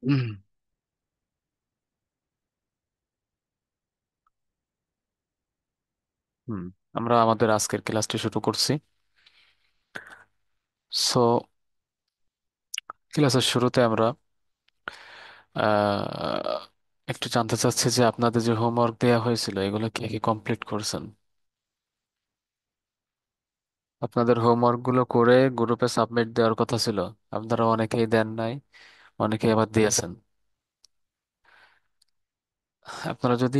হুম। হুম, আমরা আমাদের আজকের ক্লাসটি শুরু করছি। সো ক্লাসের শুরুতে আমরা আহ, একটু জানতে চাচ্ছি যে আপনাদের যে হোমওয়ার্ক দেওয়া হয়েছিল এগুলো কে কে কমপ্লিট করছেন। আপনাদের হোমওয়ার্ক গুলো করে গ্রুপে সাবমিট দেওয়ার কথা ছিল, আপনারা অনেকেই দেন নাই, অনেকেই আবার দিয়েছেন। আপনারা যদি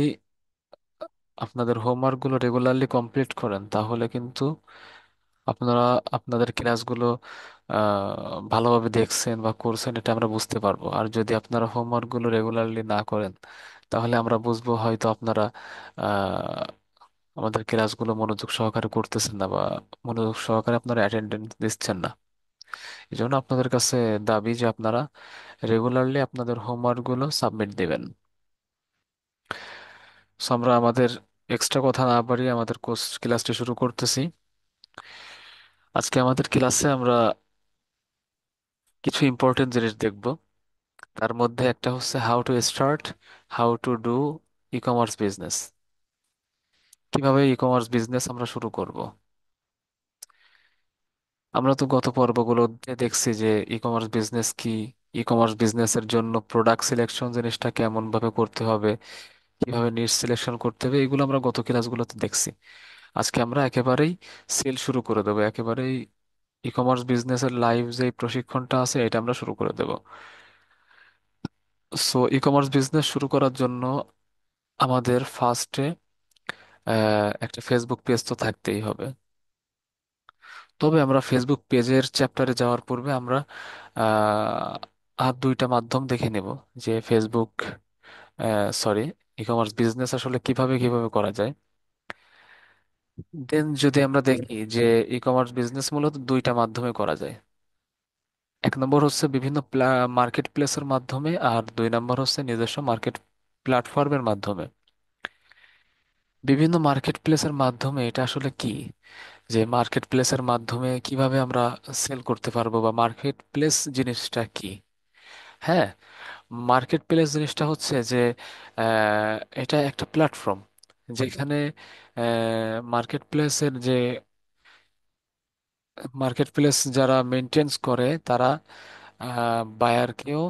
আপনাদের হোমওয়ার্ক গুলো রেগুলারলি কমপ্লিট করেন তাহলে কিন্তু আপনারা আপনাদের ক্লাসগুলো ভালোভাবে দেখছেন বা করছেন এটা আমরা বুঝতে পারবো। আর যদি আপনারা হোমওয়ার্ক গুলো রেগুলারলি না করেন তাহলে আমরা বুঝবো হয়তো আপনারা আহ, আমাদের ক্লাসগুলো মনোযোগ সহকারে করতেছেন না বা মনোযোগ সহকারে আপনারা অ্যাটেন্ডেন্স দিচ্ছেন না। এই জন্য আপনাদের কাছে দাবি যে আপনারা রেগুলারলি আপনাদের হোমওয়ার্ক গুলো সাবমিট দিবেন। সো আমরা আমাদের এক্সট্রা কথা না বাড়িয়ে আমাদের কোর্স ক্লাসটি শুরু করতেছি। আজকে আমাদের ক্লাসে আমরা কিছু ইম্পর্টেন্ট জিনিস দেখব। তার মধ্যে একটা হচ্ছে how to start, how to do e commerce business. কিভাবে ই কমার্স বিজনেস আমরা শুরু করব। আমরা তো গত পর্বগুলোতে দেখছি যে ই কমার্স বিজনেস কি, ই কমার্স বিজনেসের জন্য প্রোডাক্ট সিলেকশন জিনিসটা কেমন ভাবে করতে হবে, কিভাবে নিট সিলেকশন করতে হবে, এগুলো আমরা গত ক্লাসগুলোতে দেখছি। আজকে আমরা একেবারেই সেল শুরু করে দেবো, একেবারেই ই কমার্স বিজনেসের লাইভ যে প্রশিক্ষণটা আছে এটা আমরা শুরু করে দেব। সো ই কমার্স বিজনেস শুরু করার জন্য আমাদের ফার্স্টে একটা ফেসবুক পেজ তো থাকতেই হবে। তবে আমরা ফেসবুক পেজের চ্যাপ্টারে যাওয়ার পূর্বে আমরা আহ, আর দুইটা মাধ্যম দেখে নেব যে Facebook, sorry, e commerce business আসলে কিভাবে কিভাবে করা যায়। দেন যদি আমরা দেখি যে ই কমার্স বিজনেস মূলত দুইটা মাধ্যমে করা যায়। এক নম্বর হচ্ছে বিভিন্ন মার্কেট প্লেসের মাধ্যমে, আর দুই নম্বর হচ্ছে নিজস্ব মার্কেট প্ল্যাটফর্মের মাধ্যমে। বিভিন্ন মার্কেট প্লেসের মাধ্যমে এটা আসলে কি, যে মার্কেট প্লেসের মাধ্যমে কিভাবে আমরা সেল করতে পারবো বা মার্কেট প্লেস জিনিসটা কি। হ্যাঁ, মার্কেট প্লেস জিনিসটা হচ্ছে যে এটা একটা প্ল্যাটফর্ম যেখানে মার্কেট প্লেসের যে মার্কেট প্লেস যারা মেনটেন্স করে তারা বায়ারকেও,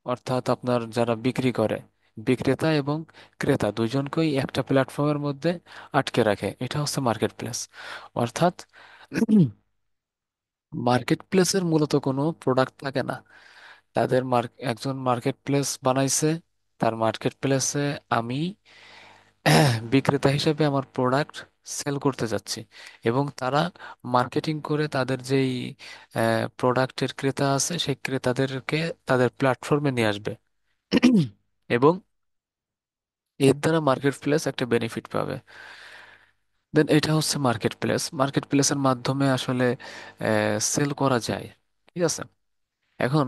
অর্থাৎ আপনার যারা বিক্রি করে, বিক্রেতা এবং ক্রেতা দুইজনকেই একটা প্ল্যাটফর্মের মধ্যে আটকে রাখে, এটা হচ্ছে মার্কেট প্লেস। অর্থাৎ মার্কেট প্লেসের মূলত কোনো প্রোডাক্ট থাকে না। তাদের একজন মার্কেট প্লেস বানাইছে, তার মার্কেট প্লেসে আমি বিক্রেতা হিসেবে আমার প্রোডাক্ট সেল করতে যাচ্ছি, এবং তারা মার্কেটিং করে তাদের যেই প্রোডাক্টের ক্রেতা আছে সেই ক্রেতাদেরকে তাদের প্ল্যাটফর্মে নিয়ে আসবে এবং এর দ্বারা মার্কেট প্লেস একটা বেনিফিট পাবে। দেন এটা হচ্ছে মার্কেট প্লেস। মার্কেট প্লেসের মাধ্যমে আসলে সেল করা যায়। ঠিক আছে। এখন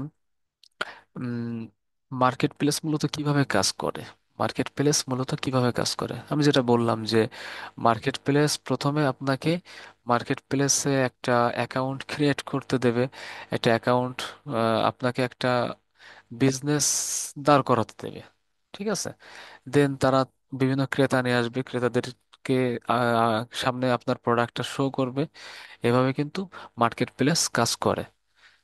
মার্কেট প্লেস মূলত কিভাবে কাজ করে, মার্কেট প্লেস মূলত কিভাবে কাজ করে আমি যেটা বললাম যে মার্কেট প্লেস প্রথমে আপনাকে মার্কেট প্লেসে একটা অ্যাকাউন্ট ক্রিয়েট করতে দেবে। একটা অ্যাকাউন্ট আপনাকে একটা বিজনেস দাঁড় করাতে দেবে। ঠিক আছে। দেন তারা বিভিন্ন ক্রেতা নিয়ে আসবে, ক্রেতাদেরকে সামনে আপনার প্রোডাক্টটা শো করবে। এভাবে কিন্তু মার্কেট প্লেস কাজ করে।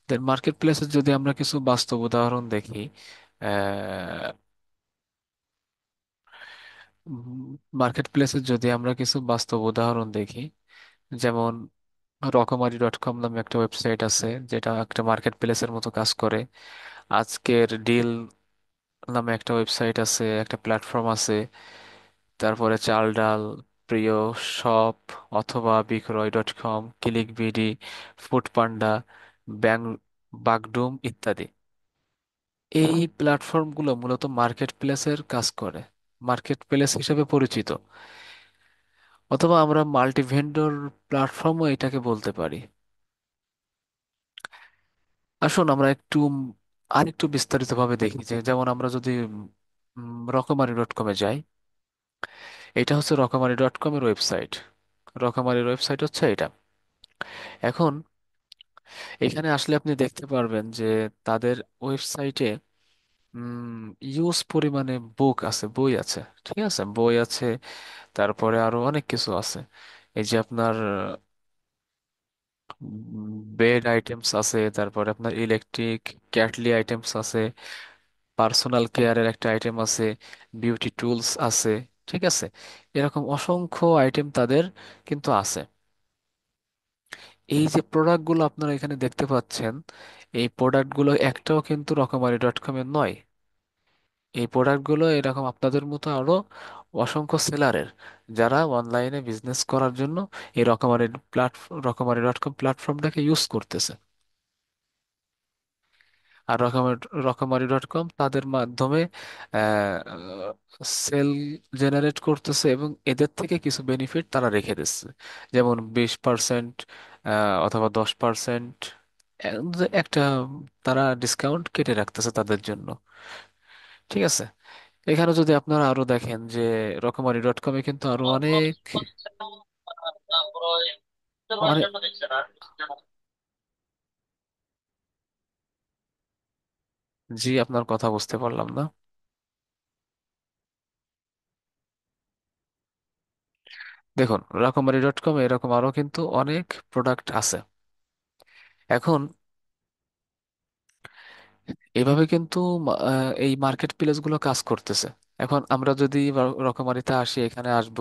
দেন মার্কেট প্লেসে যদি আমরা কিছু বাস্তব উদাহরণ দেখি, মার্কেট প্লেসে যদি আমরা কিছু বাস্তব উদাহরণ দেখি, যেমন রকমারি.কম নামে একটা ওয়েবসাইট আছে যেটা একটা মার্কেট প্লেসের মতো কাজ করে। আজকের ডিল নামে একটা ওয়েবসাইট আছে, একটা প্ল্যাটফর্ম আছে। তারপরে চাল ডাল, প্রিয়, শপ অথবা বিক্রয়.কম, ক্লিক বিডি, ফুড পান্ডা, ব্যাং বাগডুম ইত্যাদি। এই প্ল্যাটফর্মগুলো মূলত মার্কেট প্লেসের কাজ করে, মার্কেট প্লেস হিসেবে পরিচিত। অথবা আমরা মাল্টি ভেন্ডর প্ল্যাটফর্মও এটাকে বলতে পারি। আসুন আমরা একটু আরেকটু বিস্তারিতভাবে দেখি যে যেমন আমরা যদি রকমারি.কমে যাই। এটা হচ্ছে রকমারি.কম এর ওয়েবসাইট। রকমারির ওয়েবসাইট হচ্ছে এটা। এখন এখানে আসলে আপনি দেখতে পারবেন যে তাদের ওয়েবসাইটে ইউজ পরিমাণে বুক আছে, বই আছে, ঠিক আছে, বই আছে। তারপরে আরো অনেক কিছু আছে। এই যে আপনার বেড আইটেমস আছে, তারপরে আপনার ইলেকট্রিক ক্যাটলি আইটেমস আছে, পার্সোনাল কেয়ারের একটা আইটেম আছে, বিউটি টুলস আছে, ঠিক আছে। এরকম অসংখ্য আইটেম তাদের কিন্তু আছে। এই যে প্রোডাক্টগুলো আপনারা এখানে দেখতে পাচ্ছেন, এই প্রোডাক্টগুলো একটাও কিন্তু রকমারি ডট কমের নয়। এই প্রোডাক্টগুলো এরকম আপনাদের মতো আরো অসংখ্য সেলারের, যারা অনলাইনে বিজনেস করার জন্য এই রকমারি ডট কম প্ল্যাটফর্মটাকে ইউজ করতেছে। আর রকমারি ডট কম তাদের মাধ্যমে সেল জেনারেট করতেছে এবং এদের থেকে কিছু বেনিফিট তারা রেখে দিচ্ছে। যেমন 20% অথবা 10% একটা তারা ডিসকাউন্ট কেটে রাখতেছে তাদের জন্য, ঠিক আছে। এখানে যদি আপনারা আরো দেখেন যে রকমারি ডট কমে কিন্তু আরো অনেক অনেক জি, আপনার কথা বুঝতে পারলাম না। দেখুন, রকমারি ডট কম এরকম আরো কিন্তু অনেক প্রোডাক্ট আছে। এখন এভাবে কিন্তু এই মার্কেট প্লেস গুলো কাজ করতেছে। এখন আমরা যদি রকমারিতে আসি, এখানে আসব,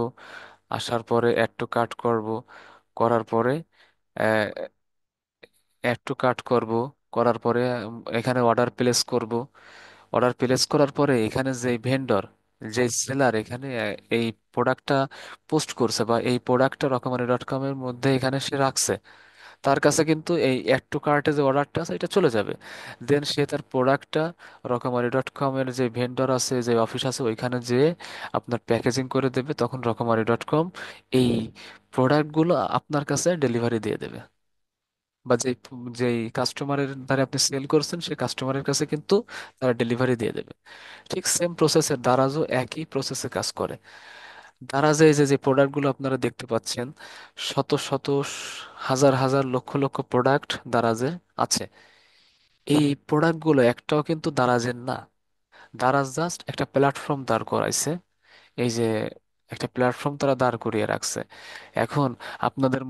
আসার পরে অ্যাড টু কার্ট করব, করার পরে অ্যাড টু কার্ট করব, করার পরে এখানে অর্ডার প্লেস করব। অর্ডার প্লেস করার পরে এখানে যে ভেন্ডর, যে সেলার এখানে এই প্রোডাক্টটা পোস্ট করছে বা এই প্রোডাক্টটা রকমারি ডট কম এর মধ্যে এখানে সে রাখছে, তার কাছে কিন্তু এই অ্যাড টু কার্টে যে অর্ডারটা আছে এটা চলে যাবে। দেন সে তার প্রোডাক্টটা রকমারি ডট কম এর যে ভেন্ডর আছে, যে অফিস আছে, ওইখানে যেয়ে আপনার প্যাকেজিং করে দেবে। তখন রকমারি ডট কম এই প্রোডাক্টগুলো আপনার কাছে ডেলিভারি দিয়ে দেবে, বা যেই কাস্টমারের দ্বারা আপনি সেল করছেন সেই কাস্টমারের কাছে কিন্তু তারা ডেলিভারি দিয়ে দেবে। ঠিক সেম প্রসেসের দারাজও একই প্রসেসে কাজ করে। দারাজে এই যে যে প্রোডাক্টগুলো আপনারা দেখতে পাচ্ছেন, শত শত হাজার হাজার লক্ষ লক্ষ প্রোডাক্ট দারাজে আছে। এই প্রোডাক্টগুলো একটাও কিন্তু দারাজের না। দারাজ জাস্ট একটা প্ল্যাটফর্ম দাঁড় করাইছে। এই যে একটা প্ল্যাটফর্ম তারা দাঁড় করিয়ে রাখছে। এখন আপনাদের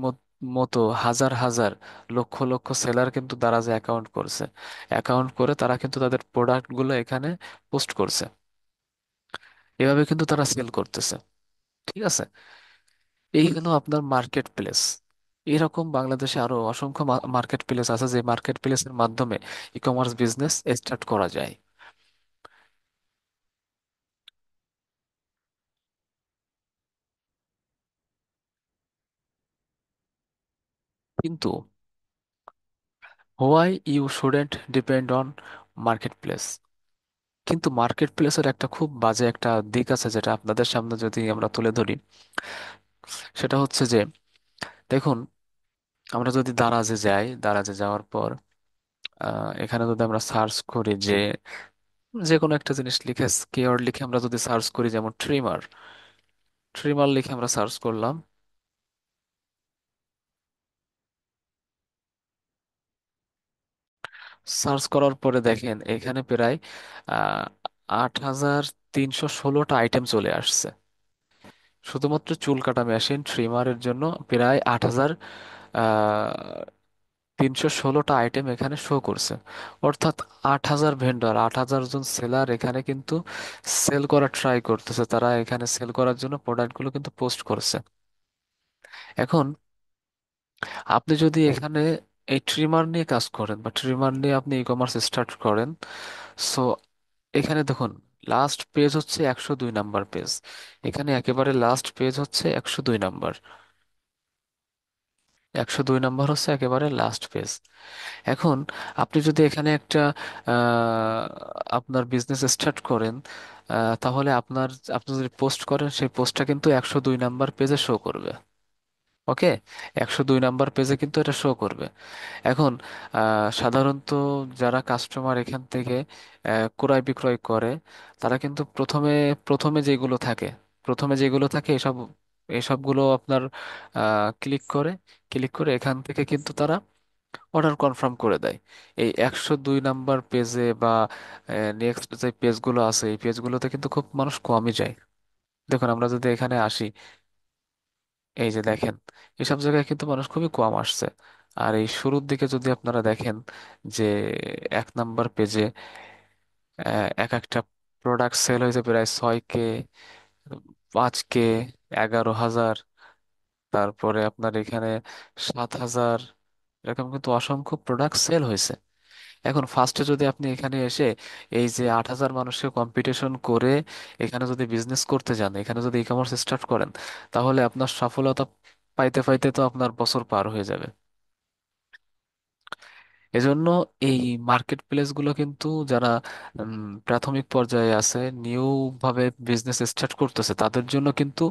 মতো হাজার হাজার লক্ষ লক্ষ সেলার কিন্তু দারাজে অ্যাকাউন্ট করছে। অ্যাকাউন্ট করে তারা কিন্তু তাদের প্রোডাক্টগুলো এখানে পোস্ট করছে। এভাবে কিন্তু তারা সেল করতেছে, ঠিক আছে। এই হলো আপনার মার্কেট প্লেস। এরকম বাংলাদেশে আরো অসংখ্য মার্কেট প্লেস আছে, যে মার্কেট প্লেসের মাধ্যমে ই কমার্স বিজনেস স্টার্ট করা যায়। কিন্তু why you shouldn't depend on market place. কিন্তু মার্কেট প্লেসের একটা খুব বাজে একটা দিক আছে, যেটা আপনাদের সামনে যদি আমরা তুলে ধরি, সেটা হচ্ছে যে, দেখুন, আমরা যদি দারাজে যাই, দারাজে যাওয়ার পর এখানে যদি আমরা সার্চ করি যে যে কোনো একটা জিনিস লিখে, কিওয়ার্ড লিখে আমরা যদি সার্চ করি, যেমন ট্রিমার, ট্রিমার লিখে আমরা সার্চ করলাম। সার্চ করার পরে দেখেন এখানে প্রায় 8,316টা আইটেম চলে আসছে। শুধুমাত্র চুল কাটা মেশিন ট্রিমারের জন্য প্রায় 8,316টা আইটেম এখানে শো করছে। অর্থাৎ 8,000 ভেন্ডর, 8,000 জন সেলার এখানে কিন্তু সেল করার ট্রাই করতেছে। তারা এখানে সেল করার জন্য প্রোডাক্টগুলো কিন্তু পোস্ট করছে। এখন আপনি যদি এখানে এই ট্রিমার নিয়ে কাজ করেন বা ট্রিমার নিয়ে আপনি ই কমার্স স্টার্ট করেন, সো এখানে দেখুন, লাস্ট পেজ হচ্ছে 102 নাম্বার পেজ। এখানে একেবারে লাস্ট পেজ হচ্ছে 102 নাম্বার। 102 নাম্বার হচ্ছে একেবারে লাস্ট পেজ। এখন আপনি যদি এখানে একটা আহ, আপনার বিজনেস স্টার্ট করেন, তাহলে আপনি যদি পোস্ট করেন, সেই পোস্টটা কিন্তু 102 নাম্বার পেজে শো করবে। ওকে, 102 নাম্বার পেজে কিন্তু এটা শো করবে। এখন সাধারণত যারা কাস্টমার এখান থেকে ক্রয় বিক্রয় করে, তারা কিন্তু প্রথমে প্রথমে যেগুলো থাকে প্রথমে যেগুলো থাকে এসবগুলো আপনার ক্লিক করে, এখান থেকে কিন্তু তারা অর্ডার কনফার্ম করে দেয়। এই 102 নাম্বার পেজে বা নেক্সট যে পেজগুলো আছে এই পেজগুলোতে কিন্তু খুব মানুষ কমই যায়। দেখুন আমরা যদি এখানে আসি, এই যে দেখেন, এসব জায়গায় কিন্তু মানুষ খুবই কম আসছে। আর এই শুরুর দিকে যদি আপনারা দেখেন যে 1 নাম্বার পেজে এক একটা প্রোডাক্ট সেল হয়েছে প্রায় 6K, 5K, 11,000, তারপরে আপনার এখানে 7,000, এরকম কিন্তু অসংখ্য প্রোডাক্ট সেল হয়েছে। এখন ফার্স্টে যদি আপনি এখানে এসে এই যে 8,000 মানুষকে কম্পিটিশন করে এখানে যদি বিজনেস করতে যান, এখানে যদি ই কমার্স স্টার্ট করেন, তাহলে আপনার সফলতা পাইতে পাইতে তো আপনার বছর পার হয়ে যাবে। এজন্য এই মার্কেট প্লেস গুলো কিন্তু যারা প্রাথমিক পর্যায়ে আছে, নিউ ভাবে বিজনেস স্টার্ট করতেছে, তাদের জন্য কিন্তু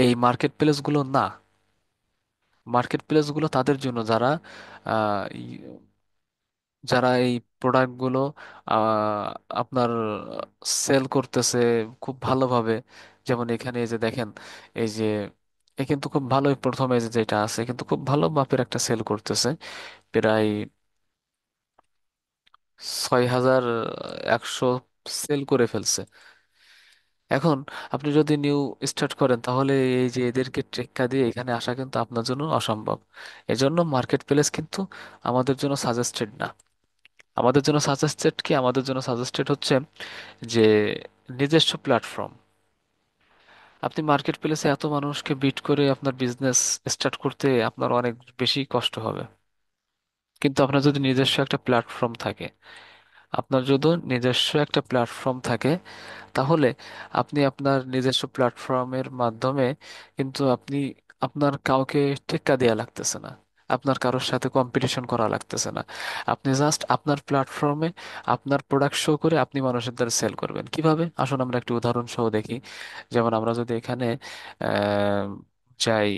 এই মার্কেট প্লেস গুলো না। মার্কেট প্লেস গুলো তাদের জন্য যারা যারা এই প্রোডাক্টগুলো আপনার সেল করতেছে খুব ভালোভাবে। যেমন এখানে এই যে দেখেন, এই যে এ কিন্তু খুব ভালোই, প্রথমে যে যেটা আছে কিন্তু খুব ভালো মাপের একটা সেল করতেছে, প্রায় 6,100 সেল করে ফেলছে। এখন আপনি যদি নিউ স্টার্ট করেন, তাহলে এই যে এদেরকে টেক্কা দিয়ে এখানে আসা কিন্তু আপনার জন্য অসম্ভব। এজন্য মার্কেট প্লেস কিন্তু আমাদের জন্য সাজেস্টেড না। আমাদের জন্য সাজেস্টেড কি? আমাদের জন্য সাজেস্টেড হচ্ছে যে নিজস্ব প্ল্যাটফর্ম। আপনি মার্কেট প্লেসে এত মানুষকে বিট করে আপনার বিজনেস স্টার্ট করতে আপনার অনেক বেশি কষ্ট হবে। কিন্তু আপনার যদি নিজস্ব একটা প্ল্যাটফর্ম থাকে, আপনার যদি নিজস্ব একটা প্ল্যাটফর্ম থাকে, তাহলে আপনি আপনার নিজস্ব প্ল্যাটফর্মের মাধ্যমে কিন্তু আপনি আপনার কাউকে টেক্কা দেয়া লাগতেছে না, আপনার কারোর সাথে কম্পিটিশন করা লাগতেছে না। আপনি জাস্ট আপনার প্ল্যাটফর্মে আপনার প্রোডাক্ট শো করে আপনি মানুষের দ্বারা সেল করবেন। কিভাবে? আসুন আমরা একটি উদাহরণ সহ দেখি। যেমন আমরা যদি এখানে আহ, যাই,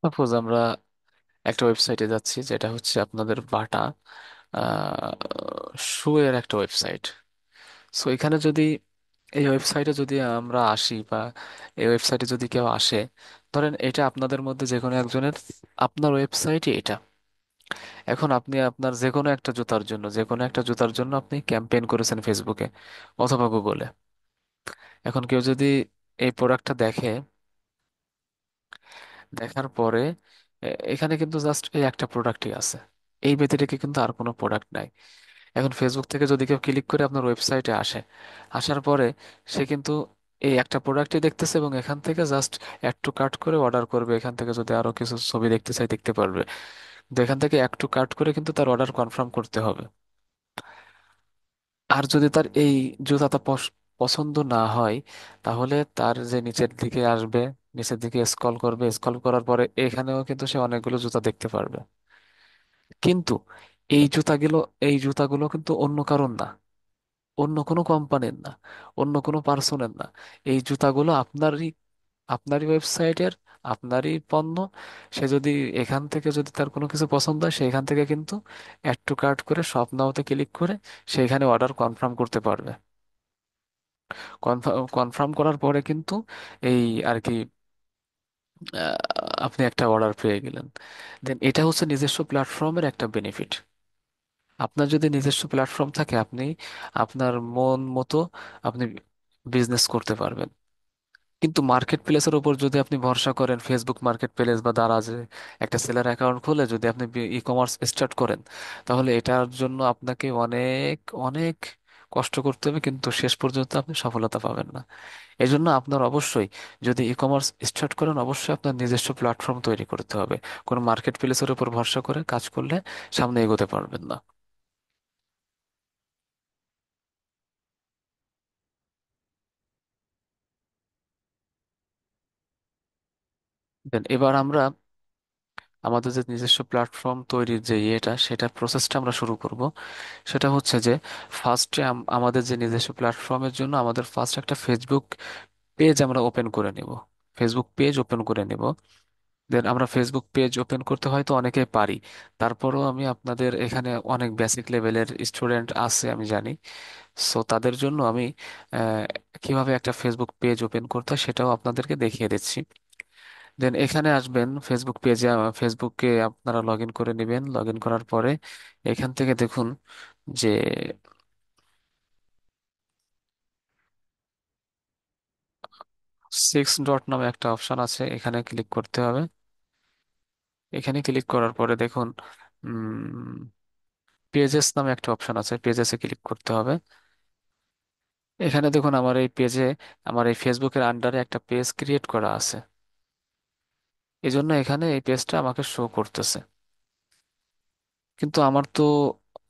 সাপোজ আমরা একটা ওয়েবসাইটে যাচ্ছি, যেটা হচ্ছে আপনাদের বাটা শু এর একটা ওয়েবসাইট। সো এখানে যদি, এই ওয়েবসাইটে যদি আমরা আসি বা এই ওয়েবসাইটে যদি কেউ আসে, ধরেন এটা আপনাদের মধ্যে যে কোনো একজনের, আপনার ওয়েবসাইটে এটা। এখন আপনি আপনার যে কোনো একটা জুতার জন্য আপনি ক্যাম্পেইন করেছেন ফেসবুকে অথবা গুগলে। এখন কেউ যদি এই প্রোডাক্টটা দেখে, দেখার পরে এখানে কিন্তু জাস্ট এই একটা প্রোডাক্টই আছে, এই ব্যতিরেকে কিন্তু আর কোনো প্রোডাক্ট নাই। এখন ফেসবুক থেকে যদি কেউ ক্লিক করে আপনার ওয়েবসাইটে আসে, আসার পরে সে কিন্তু এই একটা প্রোডাক্টই দেখতেছে এবং এখান থেকে জাস্ট অ্যাড টু কার্ট করে অর্ডার করবে। এখান থেকে যদি আরো কিছু ছবি দেখতে চাই দেখতে পারবে, কিন্তু এখান থেকে অ্যাড টু কার্ট করে কিন্তু তার অর্ডার কনফার্ম করতে হবে। আর যদি তার এই জুতাটা পছন্দ না হয়, তাহলে তার যে নিচের দিকে আসবে, নিচের দিকে স্ক্রল করবে, স্ক্রল করার পরে এখানেও কিন্তু সে অনেকগুলো জুতা দেখতে পারবে। কিন্তু এই জুতাগুলো এই জুতাগুলো কিন্তু অন্য কারণ না, অন্য কোনো কোম্পানির না, অন্য কোনো পার্সনের না। এই জুতাগুলো আপনারই ওয়েবসাইটের, আপনারই পণ্য। সে যদি এখান থেকে যদি তার কোনো কিছু পছন্দ হয়, সেখান থেকে কিন্তু অ্যাড টু কার্ট করে শপ নাওতে ক্লিক করে সেখানে অর্ডার কনফার্ম করতে পারবে। কনফার্ম করার পরে কিন্তু এই আর কি, আহ, আপনি একটা অর্ডার পেয়ে গেলেন। দেন এটা হচ্ছে নিজস্ব প্ল্যাটফর্মের একটা বেনিফিট। আপনার যদি নিজস্ব প্ল্যাটফর্ম থাকে, আপনি আপনার মন মতো আপনি বিজনেস করতে পারবেন। কিন্তু মার্কেট প্লেসের উপর যদি আপনি ভরসা করেন, ফেসবুক মার্কেট প্লেস বা দারাজে একটা সেলার অ্যাকাউন্ট খুলে যদি আপনি ই কমার্স স্টার্ট করেন, তাহলে এটার জন্য আপনাকে অনেক অনেক কষ্ট করতে হবে, কিন্তু শেষ পর্যন্ত আপনি সফলতা পাবেন না। এই জন্য আপনার অবশ্যই, যদি ই কমার্স স্টার্ট করেন, অবশ্যই আপনার নিজস্ব প্ল্যাটফর্ম তৈরি করতে হবে। কোনো মার্কেট প্লেসের উপর ভরসা করে কাজ করলে সামনে এগোতে পারবেন না। দেন এবার আমরা আমাদের যে নিজস্ব প্ল্যাটফর্ম তৈরির যে ইয়েটা, সেটা প্রসেসটা আমরা শুরু করব। সেটা হচ্ছে যে ফার্স্টে আমাদের যে নিজস্ব প্ল্যাটফর্মের জন্য আমাদের ফার্স্ট একটা ফেসবুক পেজ আমরা ওপেন করে নিব। ফেসবুক পেজ ওপেন করে নিব। দেন আমরা ফেসবুক পেজ ওপেন করতে হয়তো অনেকেই পারি, তারপরেও আমি আপনাদের এখানে অনেক বেসিক লেভেলের স্টুডেন্ট আছে আমি জানি। সো তাদের জন্য আমি আহ, কিভাবে একটা ফেসবুক পেজ ওপেন করতে হয় সেটাও আপনাদেরকে দেখিয়ে দিচ্ছি। দেন এখানে আসবেন ফেসবুক পেজে, ফেসবুকে আপনারা লগ ইন করে নেবেন। লগ ইন করার পরে এখান থেকে দেখুন যে 6 ডট নামে একটা অপশন আছে, এখানে ক্লিক করতে হবে। এখানে ক্লিক করার পরে দেখুন পেজেস নামে একটা অপশন আছে, পেজেসে ক্লিক করতে হবে। এখানে দেখুন আমার এই পেজে, আমার এই ফেসবুকের আন্ডারে একটা পেজ ক্রিয়েট করা আছে। এই জন্য এখানে এই পেজটা আমাকে শো করতেছে। কিন্তু আমার তো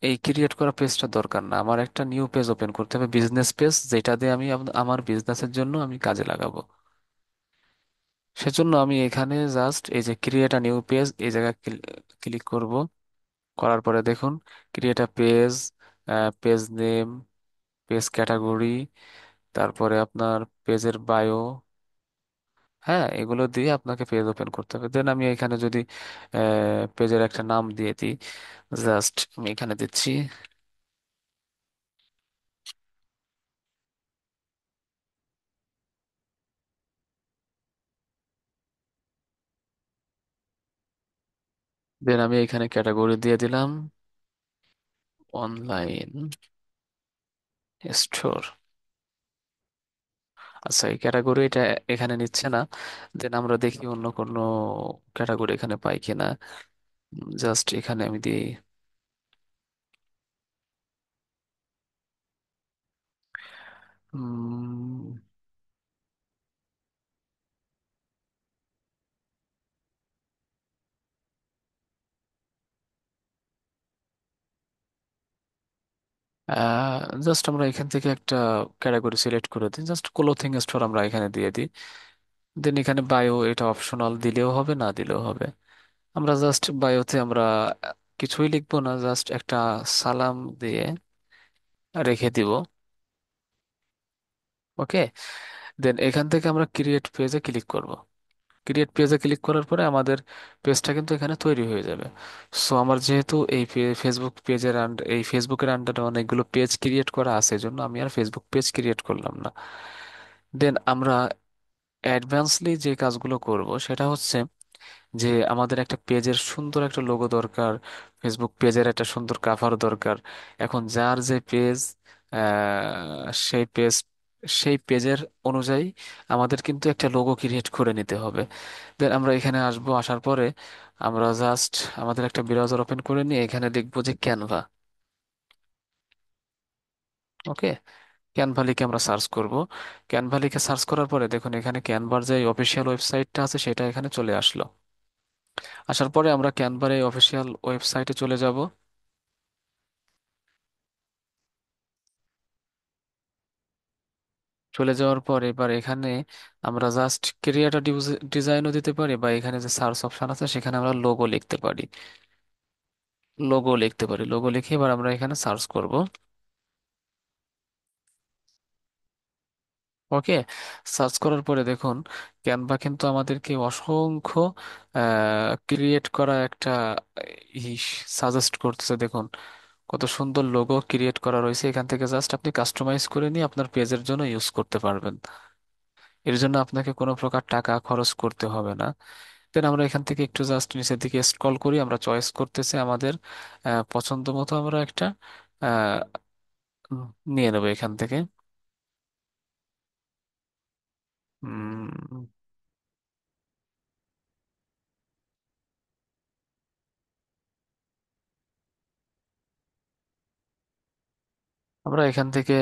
এই ক্রিয়েট করা পেজটা দরকার না, আমার একটা নিউ পেজ ওপেন করতে হবে, বিজনেস পেজ, যেটা দিয়ে আমি আমার বিজনেসের জন্য আমি কাজে লাগাবো। সেজন্য আমি এখানে জাস্ট এই যে ক্রিয়েট আ নিউ পেজ, এই জায়গায় ক্লিক করব। করার পরে দেখুন create a page, page name, page category, তারপরে আপনার পেজের বায়ো, হ্যাঁ এগুলো দিয়ে আপনাকে পেজ ওপেন করতে হবে। দেন আমি এখানে যদি পেজের একটা নাম দিয়ে দিই, জাস্ট আমি এখানে দিচ্ছি, দেন আমি এখানে ক্যাটাগরি দিয়ে দিলাম অনলাইন স্টোর। আচ্ছা এই ক্যাটাগরি এটা এখানে নিচ্ছে না। দেন আমরা দেখি অন্য কোনো ক্যাটাগরি এখানে পাই কিনা। জাস্ট এখানে আমি দিই উম, জাস্ট আমরা এখান থেকে একটা ক্যাটাগরি সিলেক্ট করে দিই, জাস্ট ক্লোথিং স্টোর আমরা এখানে দিয়ে দিই। দেন এখানে বায়ো এটা অপশনাল, দিলেও হবে না দিলেও হবে। আমরা জাস্ট বায়োতে আমরা কিছুই লিখবো না, জাস্ট একটা সালাম দিয়ে রেখে দিব। ওকে। দেন এখান থেকে আমরা ক্রিয়েট পেজে ক্লিক করব। ক্রিয়েট পেজে ক্লিক করার পরে আমাদের পেজটা কিন্তু এখানে তৈরি হয়ে যাবে। সো আমার যেহেতু এই ফেসবুক পেজের এই ফেসবুকের আন্ডারে অনেকগুলো পেজ ক্রিয়েট করা আছে, এই জন্য আমি আর ফেসবুক পেজ ক্রিয়েট করলাম না। দেন আমরা অ্যাডভান্সলি যে কাজগুলো করব সেটা হচ্ছে যে আমাদের একটা পেজের সুন্দর একটা লোগো দরকার, ফেসবুক পেজের একটা সুন্দর কাভার দরকার। এখন যার যে পেজ, সেই পেজ, সেই পেজের অনুযায়ী আমাদের কিন্তু একটা লোগো ক্রিয়েট করে নিতে হবে। দেন আমরা এখানে আসবো, আসার পরে আমরা জাস্ট আমাদের একটা ব্রাউজার ওপেন করে নিয়ে এখানে লিখবো যে ক্যানভা। ওকে। ক্যানভা লিখে আমরা সার্চ করব। ক্যানভা লিখে সার্চ করার পরে দেখুন এখানে ক্যানভার যে অফিসিয়াল ওয়েবসাইটটা আছে সেটা এখানে চলে আসলো। আসার পরে আমরা ক্যানভার এই অফিসিয়াল ওয়েবসাইটে চলে যাব। চলে যাওয়ার পর এবার এখানে আমরা জাস্ট ক্রিয়েট ডিজাইনও দিতে পারি, বা এখানে যে সার্চ অপশন আছে সেখানে আমরা লোগো লিখতে পারি। লোগো লিখতে পারি, লোগো লিখে এবার আমরা এখানে সার্চ করব। ওকে। সার্চ করার পরে দেখুন ক্যানভা কিন্তু আমাদেরকে অসংখ্য ক্রিয়েট করা একটা সাজেস্ট করতেছে। দেখুন কত সুন্দর লোগো ক্রিয়েট করা রয়েছে, এখান থেকে জাস্ট আপনি কাস্টমাইজ করে নিয়ে আপনার পেজের জন্য ইউজ করতে পারবেন। এর জন্য আপনাকে কোনো প্রকার টাকা খরচ করতে হবে না। দেন আমরা এখান থেকে একটু জাস্ট নিচের দিকে স্ক্রল করি, আমরা চয়েস করতেছি আমাদের পছন্দ মতো আমরা একটা আহ, নিয়ে নেবো এখান থেকে। উম, আমরা এখান থেকে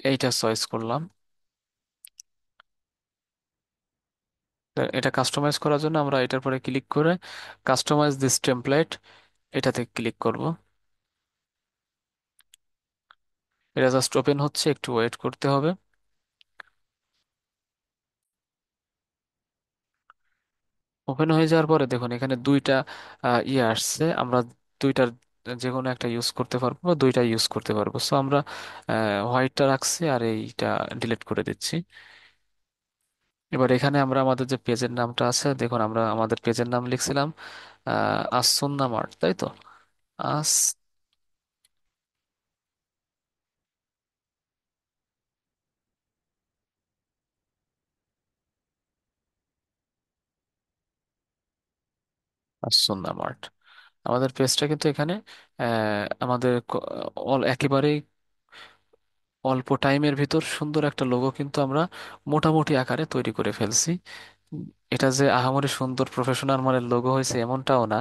এইটা চয়েস করলাম। তো এটা কাস্টমাইজ করার জন্য আমরা এটার পরে ক্লিক করে কাস্টমাইজ দিস টেমপ্লেট এটাতে ক্লিক করব। এটা জাস্ট ওপেন হচ্ছে, একটু ওয়েট করতে হবে। ওপেন হয়ে যাওয়ার পরে দেখুন এখানে দুইটা ইয়ে আসছে, আমরা দুইটার যে কোনো একটা ইউজ করতে পারবো বা দুইটা ইউজ করতে পারবো। সো আমরা হোয়াইটটা রাখছি আর এইটা ডিলিট করে দিচ্ছি। এবার এখানে আমরা আমাদের যে পেজের নামটা আছে, দেখুন আমরা আমাদের পেজের নাম লিখছিলাম আসন্না মার্ট, তাই তো? আস আসন্না মার্ট। আমাদের পেজটা কিন্তু এখানে আমাদের একেবারেই অল্প টাইমের ভিতর সুন্দর একটা লোগো কিন্তু আমরা মোটামুটি আকারে তৈরি করে ফেলছি। উম, এটা যে আহামরি সুন্দর প্রফেশনাল মানের লোগো হয়েছে এমনটাও না,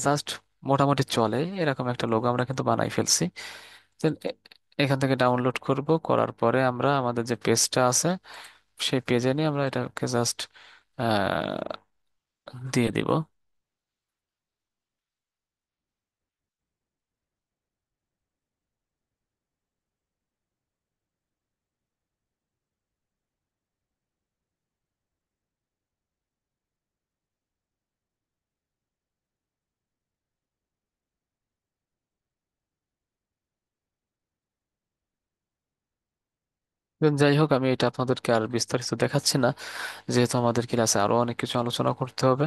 জাস্ট মোটামুটি চলে এরকম একটা লোগো আমরা কিন্তু বানাই ফেলছি। Then এখান থেকে ডাউনলোড করব, করার পরে আমরা আমাদের যে পেজটা আছে সেই পেজে নিয়ে আমরা এটাকে জাস্ট দিয়ে দিব। Then যাই হোক, আমি এটা আপনাদেরকে আর বিস্তারিত দেখাচ্ছি না, যেহেতু আমাদের ক্লাসে আরো অনেক কিছু আলোচনা করতে হবে।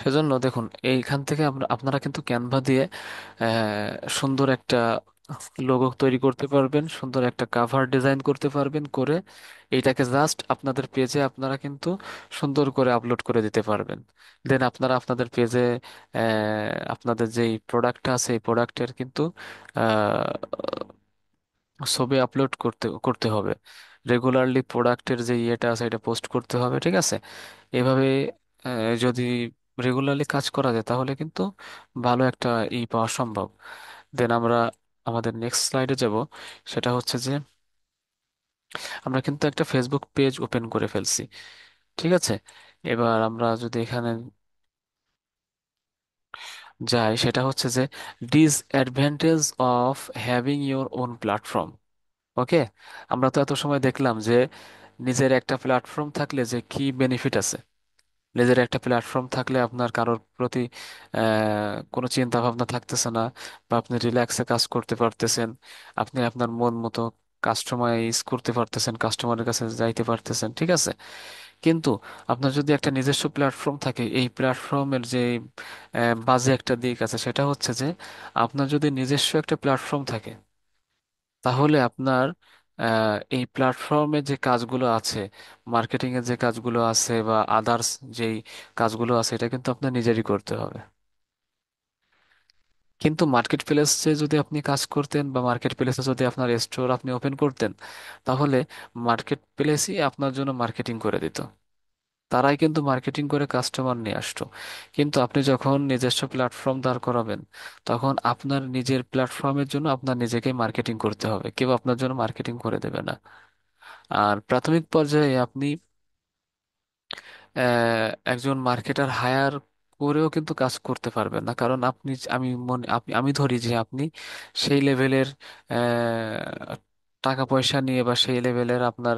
সেজন্য দেখুন এইখান থেকে আপনারা কিন্তু ক্যানভা দিয়ে সুন্দর একটা লোগো তৈরি করতে পারবেন, সুন্দর একটা কাভার ডিজাইন করতে পারবেন, করে এইটাকে জাস্ট আপনাদের পেজে আপনারা কিন্তু সুন্দর করে আপলোড করে দিতে পারবেন। দেন আপনারা আপনাদের পেজে আপনাদের যেই প্রোডাক্টটা আছে এই প্রোডাক্টের কিন্তু ছবি আপলোড করতে করতে হবে। রেগুলারলি প্রোডাক্টের যে ইয়েটা আছে এটা পোস্ট করতে হবে, ঠিক আছে? এভাবে যদি রেগুলারলি কাজ করা যায় তাহলে কিন্তু ভালো একটা পাওয়া সম্ভব। দেন আমরা আমাদের নেক্সট স্লাইডে যাব। সেটা হচ্ছে যে আমরা কিন্তু একটা ফেসবুক পেজ ওপেন করে ফেলছি, ঠিক আছে? এবার আমরা যদি এখানে যাই, সেটা হচ্ছে যে disadvantage of having your own platform. Okay, আমরা তো এত সময় দেখলাম যে নিজের একটা প্ল্যাটফর্ম থাকলে যে কি বেনিফিট আছে। নিজের একটা প্ল্যাটফর্ম থাকলে আপনার কারোর প্রতি কোনো চিন্তা ভাবনা থাকতেছে না, বা আপনি রিল্যাক্সে কাজ করতে পারতেছেন, আপনি আপনার মন মতো কাস্টমাইজ করতে পারতেছেন, কাস্টমারের কাছে যাইতে পারতেছেন, ঠিক আছে? কিন্তু আপনার যদি একটা নিজস্ব প্ল্যাটফর্ম থাকে, এই প্ল্যাটফর্মের যে বাজে একটা দিক আছে সেটা হচ্ছে যে আপনার যদি নিজস্ব একটা প্ল্যাটফর্ম থাকে তাহলে আপনার এই প্ল্যাটফর্মে যে কাজগুলো আছে, মার্কেটিং এর যে কাজগুলো আছে বা আদার্স যেই কাজগুলো আছে, এটা কিন্তু আপনার নিজেরই করতে হবে। কিন্তু মার্কেট প্লেসে যদি আপনি কাজ করতেন বা মার্কেট প্লেসে যদি আপনার স্টোর আপনি ওপেন করতেন, তাহলে মার্কেট প্লেসই আপনার জন্য মার্কেটিং করে দিত, তারাই কিন্তু মার্কেটিং করে কাস্টমার নিয়ে আসতো। কিন্তু আপনি যখন নিজস্ব প্ল্যাটফর্ম দাঁড় করাবেন, তখন আপনার নিজের প্ল্যাটফর্মের জন্য আপনার নিজেকেই মার্কেটিং করতে হবে, কেউ আপনার জন্য মার্কেটিং করে দেবে না। আর প্রাথমিক পর্যায়ে আপনি একজন মার্কেটার হায়ার করেও কিন্তু কাজ করতে পারবেন না, কারণ আপনি আমি ধরি যে আপনি সেই লেভেলের টাকা পয়সা নিয়ে বা সেই লেভেলের আপনার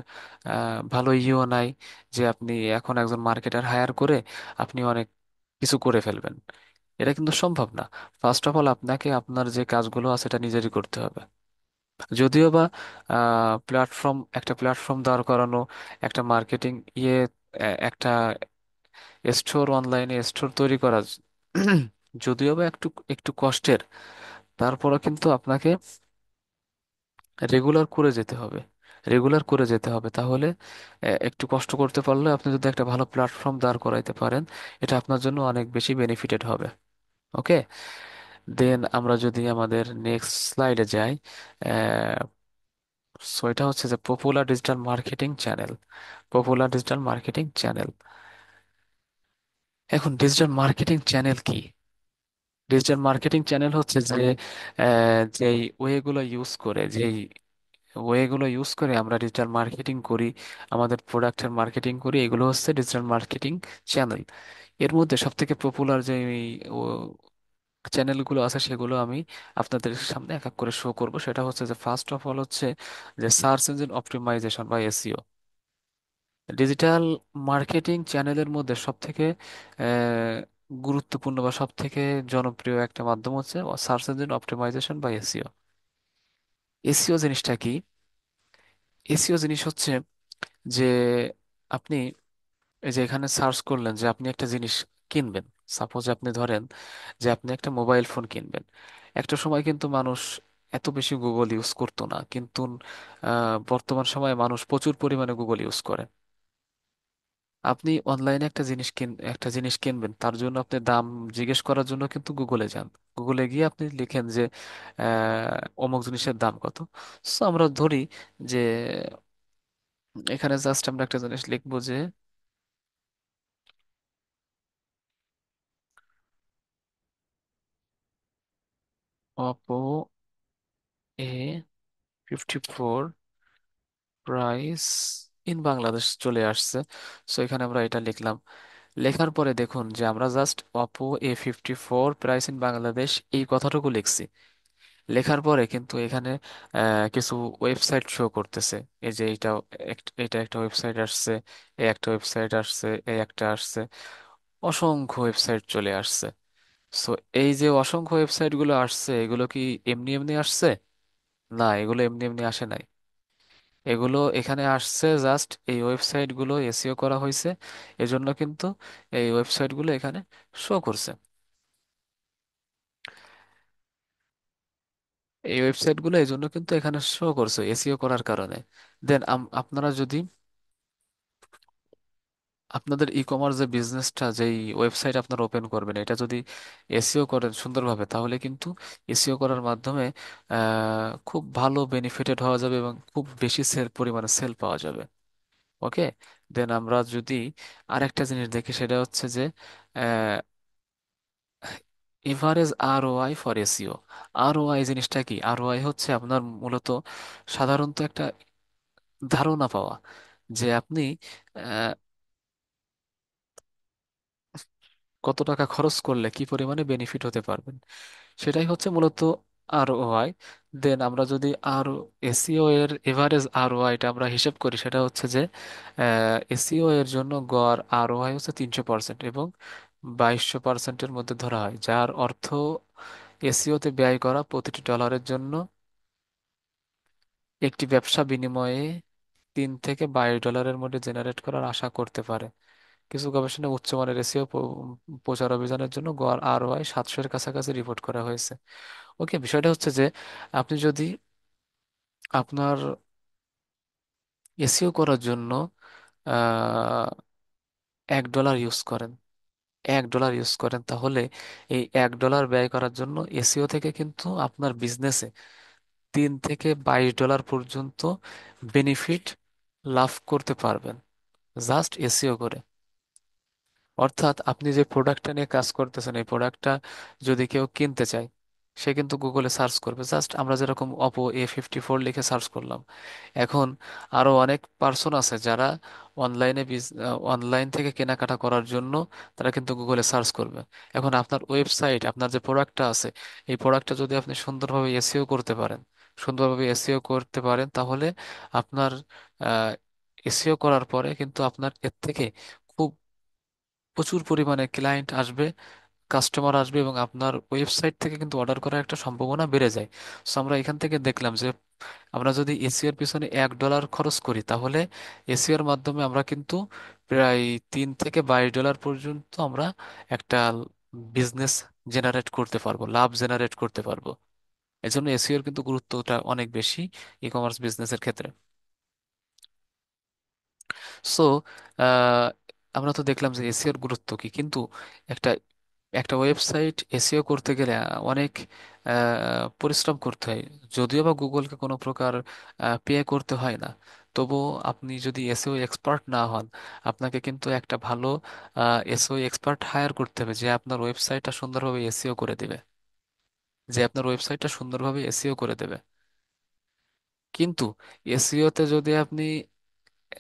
ভালো ইও নাই যে আপনি এখন একজন মার্কেটার হায়ার করে আপনি অনেক কিছু করে ফেলবেন। এটা কিন্তু সম্ভব না। ফার্স্ট অফ অল আপনাকে আপনার যে কাজগুলো আছে এটা নিজেরই করতে হবে। যদিও বা একটা প্ল্যাটফর্ম দাঁড় করানো, একটা মার্কেটিং ইয়ে একটা স্টোর, অনলাইনে স্টোর তৈরি করা যদিও বা একটু একটু কষ্টের, তারপরও কিন্তু আপনাকে রেগুলার করে যেতে হবে। রেগুলার করে যেতে হবে, তাহলে একটু কষ্ট করতে পারলে আপনি যদি একটা ভালো প্ল্যাটফর্ম দাঁড় করাইতে পারেন, এটা আপনার জন্য অনেক বেশি বেনিফিটেড হবে। ওকে, দেন আমরা যদি আমাদের নেক্সট স্লাইডে যাই, সো এটা হচ্ছে যে popular digital marketing channel. Popular digital marketing channel, এখন ডিজিটাল মার্কেটিং চ্যানেল কি? ডিজিটাল মার্কেটিং চ্যানেল হচ্ছে যে যেই ওয়েগুলো ইউজ করে, আমরা ডিজিটাল মার্কেটিং করি, আমাদের প্রোডাক্টের মার্কেটিং করি, এগুলো হচ্ছে ডিজিটাল মার্কেটিং চ্যানেল। এর মধ্যে সব থেকে পপুলার যে চ্যানেলগুলো আছে সেগুলো আমি আপনাদের সামনে এক এক করে শো করব। সেটা হচ্ছে যে ফার্স্ট অফ অল হচ্ছে যে সার্চ ইঞ্জিন অপটিমাইজেশন বা এসইও। ডিজিটাল মার্কেটিং চ্যানেলের মধ্যে সব থেকে গুরুত্বপূর্ণ বা সব থেকে জনপ্রিয় একটা মাধ্যম হচ্ছে সার্চ ইঞ্জিন অপটিমাইজেশন বা এসইও। এসইও জিনিসটা কি? এসইও জিনিস হচ্ছে যে আপনি এই যে এখানে সার্চ করলেন যে আপনি একটা জিনিস কিনবেন। সাপোজ আপনি ধরেন যে আপনি একটা মোবাইল ফোন কিনবেন। একটা সময় কিন্তু মানুষ এত বেশি গুগল ইউজ করতো না, কিন্তু বর্তমান সময়ে মানুষ প্রচুর পরিমাণে গুগল ইউজ করে। আপনি অনলাইনে একটা জিনিস কিনবেন, তার জন্য আপনি দাম জিজ্ঞেস করার জন্য কিন্তু গুগলে যান। গুগলে গিয়ে আপনি লিখেন যে অমুক জিনিসের দাম কত। সো আমরা ধরি যে এখানে জাস্ট আমরা একটা জিনিস লিখবো যে Oppo A54 price in Bangladesh চলে আসছে। সো এখানে আমরা এটা লিখলাম। লেখার পরে দেখুন যে আমরা just Oppo A54 price in Bangladesh এই কথাটুকু লিখছি। লেখার পরে কিন্তু এখানে কিছু ওয়েবসাইট শো করতেছে। এই যে এটা একটা ওয়েবসাইট আসছে, এই একটা ওয়েবসাইট আসছে, এই একটা আসছে, অসংখ্য ওয়েবসাইট চলে আসছে। সো এই যে অসংখ্য ওয়েবসাইট গুলো আসছে, এগুলো কি এমনি এমনি আসছে? না, এগুলো এমনি এমনি আসে নাই। এগুলো এখানে আসছে জাস্ট এই ওয়েবসাইট গুলো এসইও করা হয়েছে, এজন্য কিন্তু এই ওয়েবসাইট গুলো এখানে শো করছে। এই ওয়েবসাইট গুলো এই জন্য কিন্তু এখানে শো করছে এসইও করার কারণে। দেন আপনারা যদি আপনাদের ই কমার্স যে বিজনেসটা, যেই ওয়েবসাইট আপনারা ওপেন করবেন, এটা যদি এসইও করেন সুন্দরভাবে, তাহলে কিন্তু এসইও করার মাধ্যমে খুব ভালো বেনিফিটেড হওয়া যাবে এবং খুব বেশি পরিমাণে সেল পাওয়া যাবে। ওকে। দেন আমরা যদি আরেকটা জিনিস দেখি, সেটা হচ্ছে যে average ROI for SEO. ROI জিনিসটা কি? আরওআই হচ্ছে আপনার মূলত সাধারণত একটা ধারণা পাওয়া যে আপনি আহ, কত টাকা খরচ করলে কি পরিমাণে বেনিফিট হতে পারবেন, সেটাই হচ্ছে মূলত আরওআই। দেন আমরা যদি আরও এসইও এর এভারেজ আরওআইটা আমরা হিসেব করি, সেটা হচ্ছে যে এসইও এর জন্য গড় আরওআই হচ্ছে 300% এবং 2200%-এর মধ্যে ধরা হয়, যার অর্থ এসইওতে ব্যয় করা প্রতিটি ডলারের জন্য একটি ব্যবসা বিনিময়ে 3 থেকে 22 ডলারের মধ্যে জেনারেট করার আশা করতে পারে। কিছু গবেষণায় উচ্চমানের এসইও প্রচার অভিযানের জন্য গড় আরওআই 700-এর কাছাকাছি রিপোর্ট করা হয়েছে। ওকে, বিষয়টা হচ্ছে যে আপনি যদি আপনার এসইও করার জন্য আহ, $1 ইউজ করেন, তাহলে এই $1 ব্যয় করার জন্য এসইও থেকে কিন্তু আপনার বিজনেসে 3 থেকে 22 ডলার পর্যন্ত বেনিফিট লাভ করতে পারবেন, জাস্ট এসইও করে। অর্থাৎ আপনি যে প্রোডাক্টটা নিয়ে কাজ করতেছেন, এই প্রোডাক্টটা যদি কেউ কিনতে চায়, সে কিন্তু গুগলে সার্চ করবে। জাস্ট আমরা যেরকম Oppo A54 লিখে সার্চ করলাম, এখন আরো অনেক পার্সন আছে যারা অনলাইন থেকে কেনাকাটা করার জন্য তারা কিন্তু গুগলে সার্চ করবে। এখন আপনার ওয়েবসাইট, আপনার যে প্রোডাক্টটা আছে, এই প্রোডাক্টটা যদি আপনি সুন্দরভাবে এসইও করতে পারেন, তাহলে আপনার এসইও করার পরে কিন্তু আপনার এর থেকে খুব প্রচুর পরিমাণে ক্লায়েন্ট আসবে, কাস্টমার আসবে এবং আপনার ওয়েবসাইট থেকে কিন্তু অর্ডার করার একটা সম্ভাবনা বেড়ে যায়। সো আমরা এখান থেকে দেখলাম যে আমরা যদি এসিওর পিছনে $1 খরচ করি, তাহলে এসিওর মাধ্যমে আমরা কিন্তু প্রায় 3 থেকে 22 ডলার পর্যন্ত আমরা একটা বিজনেস জেনারেট করতে পারবো, লাভ জেনারেট করতে পারবো। এজন্য এসিওর কিন্তু গুরুত্বটা অনেক বেশি ই কমার্স বিজনেসের ক্ষেত্রে। সো আমরা তো দেখলাম যে এসিওর গুরুত্ব কি, কিন্তু একটা একটা ওয়েবসাইট এসইও করতে গেলে অনেক পরিশ্রম করতে হয়। যদিও বা গুগলকে কোনো প্রকার পে করতে হয় না, তবুও আপনি যদি এসইও এক্সপার্ট না হন, আপনাকে কিন্তু একটা ভালো এসইও এক্সপার্ট হায়ার করতে হবে, যে আপনার ওয়েবসাইটটা সুন্দরভাবে এসইও করে দেবে। কিন্তু এসইওতে যদি আপনি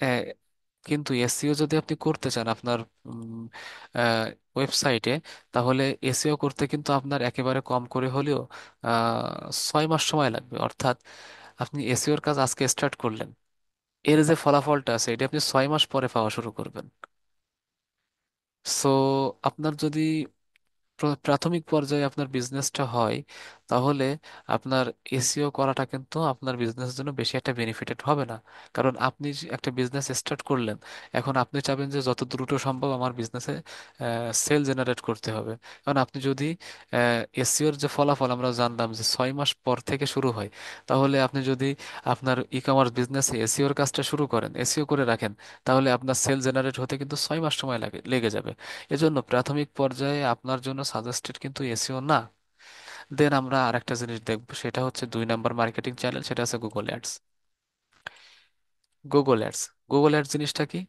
আহ, কিন্তু এসইও যদি আপনি করতে চান আপনার ওয়েবসাইটে, তাহলে এসইও করতে কিন্তু আপনার একেবারে কম করে হলেও 6 মাস সময় লাগবে। অর্থাৎ আপনি এসইওর কাজ আজকে স্টার্ট করলেন, এর যে ফলাফলটা আছে এটা আপনি 6 মাস পরে পাওয়া শুরু করবেন। সো আপনার যদি প্রাথমিক পর্যায়ে আপনার বিজনেসটা হয়, তাহলে আপনার এসইও করাটা কিন্তু আপনার বিজনেসের জন্য বেশি একটা বেনিফিটেড হবে না। কারণ আপনি যে একটা বিজনেস স্টার্ট করলেন, এখন আপনি চাবেন যে যত দ্রুত সম্ভব আমার বিজনেসে সেল জেনারেট করতে হবে। কারণ আপনি যদি এসইওর যে ফলাফল আমরা জানলাম যে 6 মাস পর থেকে শুরু হয়, তাহলে আপনি যদি আপনার ই কমার্স বিজনেসে এসইওর কাজটা শুরু করেন, এসইও করে রাখেন, তাহলে আপনার সেল জেনারেট হতে কিন্তু 6 মাস সময় লেগে যাবে। এজন্য প্রাথমিক পর্যায়ে আপনার জন্য সাজেস্টেড কিন্তু এসইও না। দেন আমরা আরেকটা জিনিস দেখবো, সেটা হচ্ছে 2 নাম্বার মার্কেটিং চ্যানেল, সেটা হচ্ছে Google ads. Google ads, Google ads জিনিসটা কি?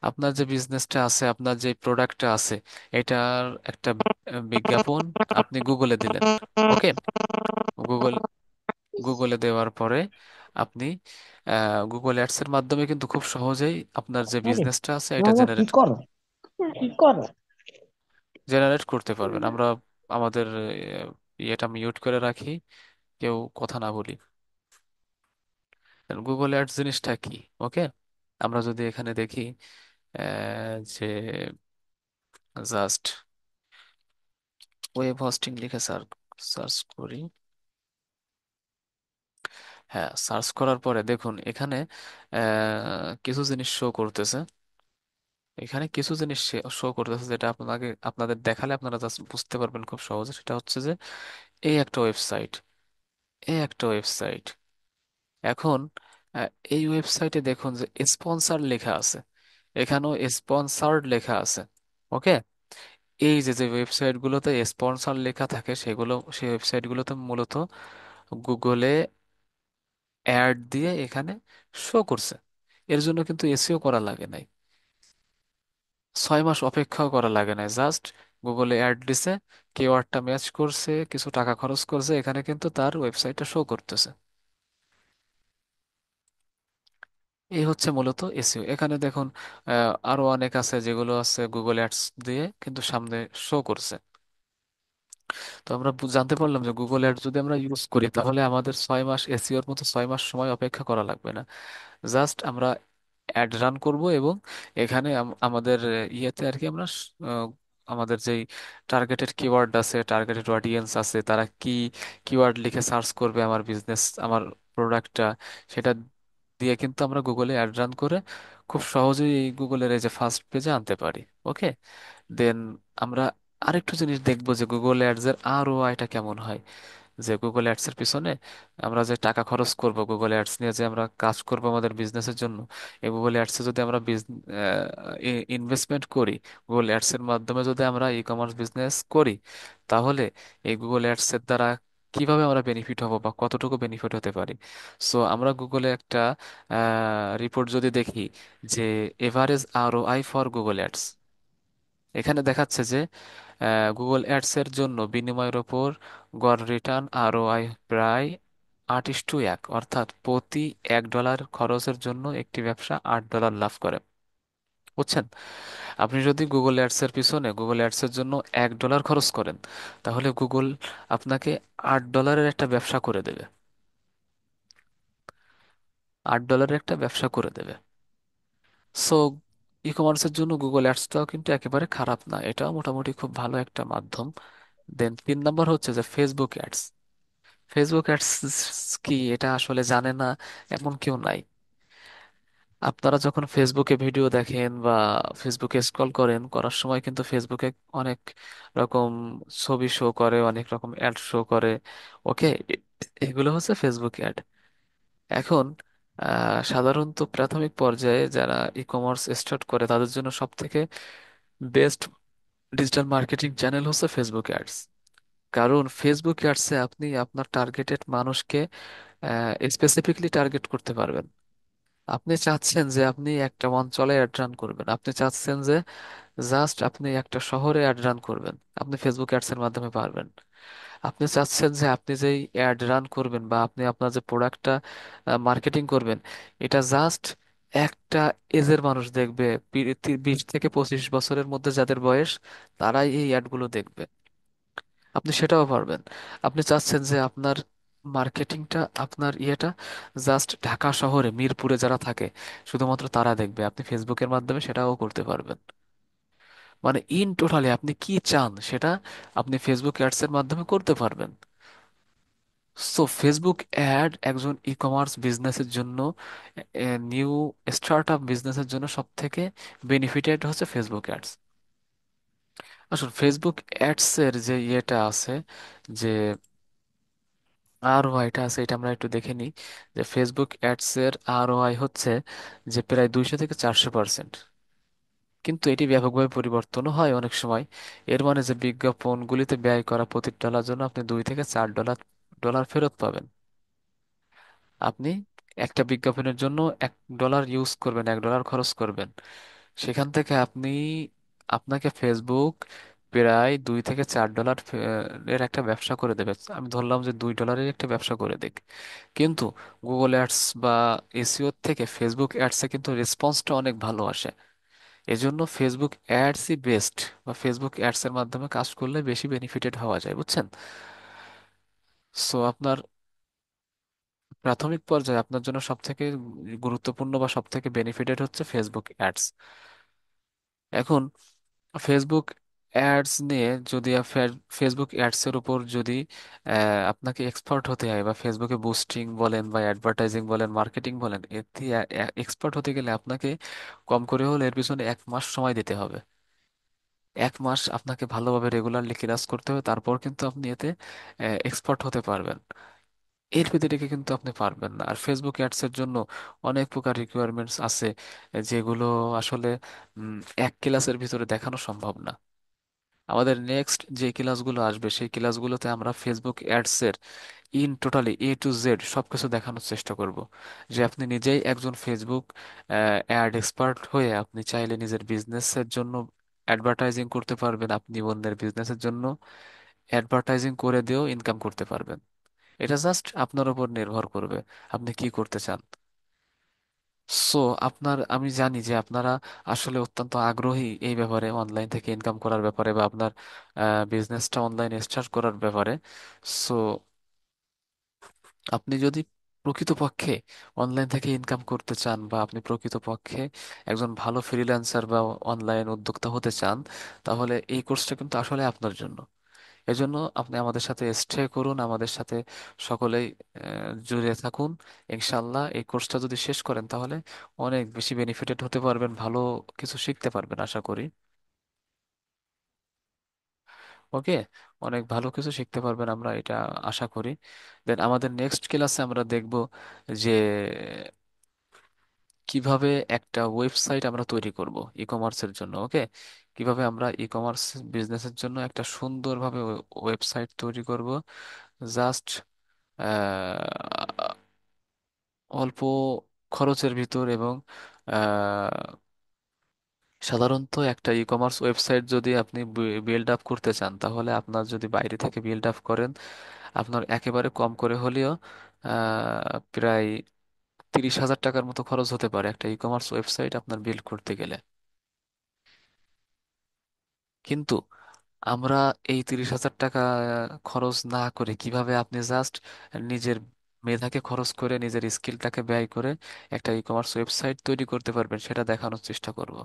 আপনার যে বিজনেসটা আছে, আপনার যে প্রোডাক্টটা আছে, এটার একটা বিজ্ঞাপন আপনি গুগলে দিলেন। ওকে, গুগল গুগলে দেওয়ার পরে আপনি গুগল অ্যাডস এর মাধ্যমে কিন্তু খুব সহজেই আপনার যে আরে বিজনেসটা আছে এটা মামা কি জেনারেট করো, কি করো? জেনারেট করতে পারবেন। আমরা আমাদের ইয়েটা মিউট করে রাখি, কেউ কথা না বলি। গুগল অ্যাডস জিনিসটা কি? ওকে, আমরা যদি এখানে দেখি যে জাস্ট ওয়েব হোস্টিং লিখে সার্চ করি। হ্যাঁ, সার্চ করার পরে দেখুন এখানে কিছু জিনিস শো করতেছে। এখানে কিছু জিনিস শো করতেছে যেটা আপনাদের দেখালে আপনারা জাস্ট বুঝতে পারবেন খুব সহজে। সেটা হচ্ছে যে এই একটা ওয়েবসাইট, এই একটা ওয়েবসাইট। এখন এই ওয়েবসাইটে দেখুন যে স্পন্সর লেখা আছে, এখানেও স্পন্সার্ড লেখা আছে। ওকে, এই যে যে ওয়েবসাইটগুলোতে স্পন্সর লেখা থাকে সেগুলো, সেই ওয়েবসাইটগুলোতে মূলত গুগলে অ্যাড দিয়ে এখানে শো করছে। এর জন্য কিন্তু এসইও করা লাগে নাই, 6 মাস অপেক্ষাও করা লাগে নাই। জাস্ট গুগলে অ্যাড দিছে, কিওয়ার্ডটা ম্যাচ করছে, কিছু টাকা খরচ করছে, এখানে কিন্তু তার ওয়েবসাইটটা শো করতেছে। এই হচ্ছে মূলত এসইও। এখানে দেখুন আরো অনেক আছে যেগুলো আছে গুগল অ্যাডস দিয়ে কিন্তু সামনে শো করছে। তো আমরা জানতে পারলাম যে গুগল অ্যাডস যদি আমরা ইউজ করি, তাহলে আমাদের 6 মাস, এসইওর মতো 6 মাস সময় অপেক্ষা করা লাগবে না। জাস্ট আমরা অ্যাড রান করব এবং এখানে আমাদের ইয়েতে আর কি আমরা আমাদের যেই টার্গেটেড কিওয়ার্ড আছে, টার্গেটেড অডিয়েন্স আছে, তারা কি কিওয়ার্ড লিখে সার্চ করবে আমার বিজনেস, আমার প্রোডাক্টটা, সেটা দিয়ে কিন্তু আমরা গুগলে অ্যাড রান করে খুব সহজেই এই গুগলের এই যে ফার্স্ট পেজে আনতে পারি। ওকে, দেন আমরা আরেকটু জিনিস দেখবো যে গুগল অ্যাডস এর আরওআইটা কেমন হয়। যে গুগল অ্যাডস এর পিছনে আমরা যে টাকা খরচ করব, গুগল অ্যাডস নিয়ে যে আমরা কাজ করব আমাদের বিজনেসের জন্য, এই গুগল অ্যাডস এ যদি আমরা ইনভেস্টমেন্ট করি, গুগল অ্যাডস এর মাধ্যমে যদি আমরা ই কমার্স বিজনেস করি, তাহলে এই গুগল অ্যাডস এর দ্বারা কিভাবে আমরা বেনিফিট হব বা কতটুকু বেনিফিট হতে পারি। সো আমরা গুগলে একটা রিপোর্ট যদি দেখি যে average ROI for Google ads, এখানে দেখাচ্ছে যে গুগল অ্যাডস এর জন্য বিনিময়ের ওপর গড় রিটার্ন আরওআই প্রায় 8:1, অর্থাৎ প্রতি $1 খরচের জন্য একটি ব্যবসা $8 লাভ করে। বুঝছেন? আপনি যদি গুগল অ্যাডস এর পিছনে, গুগল অ্যাডস এর জন্য $1 খরচ করেন, তাহলে গুগল আপনাকে $8 একটা ব্যবসা করে দেবে, $8 একটা ব্যবসা করে দেবে। সো ই কমার্সের জন্য গুগল অ্যাডসটাও কিন্তু একেবারে খারাপ না, এটাও মোটামুটি খুব ভালো একটা মাধ্যম। দেন 3 নাম্বার হচ্ছে যে ফেসবুক অ্যাডস। ফেসবুক অ্যাডস কি এটা আসলে জানে না এমন কেউ নাই। আপনারা যখন ফেসবুকে ভিডিও দেখেন বা ফেসবুকে স্ক্রল করেন, করার সময় কিন্তু ফেসবুকে অনেক রকম ছবি শো করে, অনেক রকম অ্যাড শো করে। ওকে, এগুলো হচ্ছে ফেসবুক অ্যাড। এখন সাধারণত প্রাথমিক পর্যায়ে যারা ই কমার্স স্টার্ট করে তাদের জন্য সব থেকে বেস্ট ডিজিটাল মার্কেটিং চ্যানেল হচ্ছে ফেসবুক অ্যাডস। কারণ ফেসবুক অ্যাডসে আপনি আপনার টার্গেটেড মানুষকে স্পেসিফিকলি টার্গেট করতে পারবেন। আপনি চাচ্ছেন যে আপনি একটা অঞ্চলে অ্যাড রান করবেন, আপনি চাচ্ছেন যে জাস্ট আপনি একটা শহরে অ্যাড রান করবেন, আপনি ফেসবুক অ্যাডস এর মাধ্যমে পারবেন। আপনি চাচ্ছেন যে আপনি যেই অ্যাড রান করবেন বা আপনি আপনার যে প্রোডাক্টটা মার্কেটিং করবেন, এটা জাস্ট একটা এজের মানুষ দেখবে, 20 থেকে 25 বছরের মধ্যে যাদের বয়স, তারাই এই অ্যাডগুলো দেখবে, আপনি সেটাও পারবেন। আপনি চাচ্ছেন যে আপনার মার্কেটিংটা আপনার ইয়েটা জাস্ট ঢাকা শহরে মিরপুরে যারা থাকে শুধুমাত্র তারা দেখবে, আপনি ফেসবুকের মাধ্যমে সেটাও করতে পারবেন। মানে ইন টোটালি আপনি কি চান সেটা আপনি ফেসবুক অ্যাডস এর মাধ্যমে করতে পারবেন। সো ফেসবুক অ্যাড একজন ই কমার্স বিজনেসের জন্য, নিউ স্টার্ট আপ বিজনেসের জন্য সব থেকে বেনিফিটেড হচ্ছে ফেসবুক অ্যাডস। আসলে ফেসবুক অ্যাডস এর যে ইয়েটা আছে, যে আর ওয়াইটা আছে, এটা আমরা একটু দেখে নিই। যে ফেসবুক অ্যাডস এর আর ওয়াই হচ্ছে যে প্রায় 200 থেকে 400%। কিন্তু এটি ব্যাপকভাবে পরিবর্তনও হয় অনেক সময়। এর মানে যে বিজ্ঞাপনগুলিতে ব্যয় করা প্রতি ডলার জন্য আপনি $2 থেকে $4 ডলার ফেরত পাবেন। আপনি একটা বিজ্ঞাপনের জন্য $1 ইউজ করবেন, $1 খরচ করবেন, সেখান থেকে আপনাকে ফেসবুক প্রায় $2 থেকে $4 এর একটা ব্যবসা করে দেবে। আমি ধরলাম যে $2 একটা ব্যবসা করে দিক, কিন্তু গুগল অ্যাডস বা এসইও থেকে ফেসবুক অ্যাডসে কিন্তু রেসপন্সটা অনেক ভালো আসে। এজন্য ফেসবুক অ্যাডসই বেস্ট, বা ফেসবুক অ্যাডস এর মাধ্যমে কাজ করলে বেশি বেনিফিটেড হওয়া যায়, বুঝছেন? সো আপনার প্রাথমিক পর্যায়ে আপনার জন্য সব থেকে গুরুত্বপূর্ণ বা সব থেকে বেনিফিটেড হচ্ছে ফেসবুক অ্যাডস। এখন ফেসবুক অ্যাডস নিয়ে যদি ফেসবুক অ্যাডস এর উপর যদি আপনাকে এক্সপার্ট হতে হয়, বা ফেসবুকে বুস্টিং বলেন বা অ্যাডভার্টাইজিং বলেন মার্কেটিং বলেন, এতে এক্সপার্ট হতে গেলে আপনাকে কম করে হলে এর পিছনে 1 মাস সময় দিতে হবে। 1 মাস আপনাকে ভালোভাবে রেগুলারলি ক্লাস করতে হবে, তারপর কিন্তু আপনি এতে এক্সপার্ট হতে পারবেন। এর ভিতরে রেখে কিন্তু আপনি পারবেন না। আর ফেসবুক অ্যাডস এর জন্য অনেক প্রকার রিকোয়ারমেন্টস আছে, যেগুলো আসলে উম, এক ক্লাসের ভিতরে দেখানো সম্ভব না। আমাদের নেক্সট যে ক্লাসগুলো আসবে সেই ক্লাসগুলোতে আমরা ফেসবুক অ্যাডস এর in totally A to Z সবকিছু দেখানোর চেষ্টা করব। যে আপনি নিজেই একজন ফেসবুক অ্যাড এক্সপার্ট হয়ে আপনি চাইলে নিজের বিজনেসের জন্য অ্যাডভার্টাইজিং করতে পারবেন, আপনি অন্যের বিজনেসের জন্য অ্যাডভার্টাইজিং করে দিয়েও ইনকাম করতে পারবেন। এটা জাস্ট আপনার উপর নির্ভর করবে আপনি কি করতে চান। সো আমি জানি যে আপনারা আসলে অত্যন্ত আগ্রহী এই ব্যাপারে, অনলাইন থেকে ইনকাম করার ব্যাপারে, বা আপনার বিজনেসটা অনলাইনে স্টার্ট করার ব্যাপারে। সো আপনি যদি প্রকৃতপক্ষে অনলাইন থেকে ইনকাম করতে চান, বা আপনি প্রকৃতপক্ষে একজন ভালো ফ্রিল্যান্সার বা অনলাইন উদ্যোক্তা হতে চান, তাহলে এই কোর্সটা কিন্তু আসলে আপনার জন্য। এজন্য আপনি আমাদের সাথে স্টে করুন, আমাদের সাথে সকলেই জুড়ে থাকুন। ইনশাল্লাহ এই কোর্সটা যদি শেষ করেন তাহলে অনেক বেশি বেনিফিটেড হতে পারবেন, ভালো কিছু শিখতে পারবেন আশা করি। ওকে, অনেক ভালো কিছু শিখতে পারবেন আমরা এটা আশা করি। দেন আমাদের নেক্সট ক্লাসে আমরা দেখব যে কিভাবে একটা ওয়েবসাইট আমরা তৈরি করব ই কমার্সের জন্য। ওকে, কিভাবে আমরা ই কমার্স বিজনেসের জন্য একটা সুন্দরভাবে ওয়েবসাইট তৈরি করব, জাস্ট অল্প খরচের ভিতর। এবং আহ, সাধারণত একটা ই কমার্স ওয়েবসাইট যদি আপনি বিল্ড আপ করতে চান, তাহলে আপনার যদি বাইরে থেকে বিল্ড আপ করেন, আপনার একেবারে কম করে হলেও প্রায় 30,000 টাকার মতো খরচ হতে পারে একটা ই কমার্স ওয়েবসাইট আপনার বিল্ড করতে গেলে। কিন্তু আমরা এই 30,000 টাকা খরচ না করে কিভাবে আপনি জাস্ট নিজের মেধাকে খরচ করে নিজের স্কিলটাকে ব্যয় করে একটা ই কমার্স ওয়েবসাইট তৈরি করতে পারবেন সেটা দেখানোর চেষ্টা করব।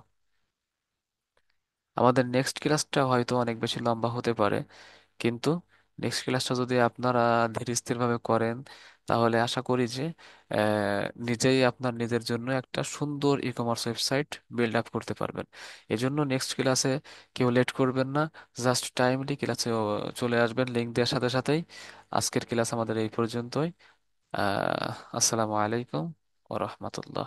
আমাদের নেক্সট ক্লাসটা হয়তো অনেক বেশি লম্বা হতে পারে, কিন্তু নেক্সট ক্লাসটা যদি আপনারা ধীর স্থির ভাবে করেন, তাহলে আশা করি যে নিজেই আপনার নিজের জন্য একটা সুন্দর e commerce website build up করতে পারবেন। এজন্য নেক্সট ক্লাসে কেউ লেট করবেন না, জাস্ট টাইমলি ক্লাসে চলে আসবেন লিঙ্ক দেওয়ার সাথে সাথেই। আজকের ক্লাস আমাদের এই পর্যন্তই। আসসালামু আলাইকুম ওয়া রাহমাতুল্লাহ।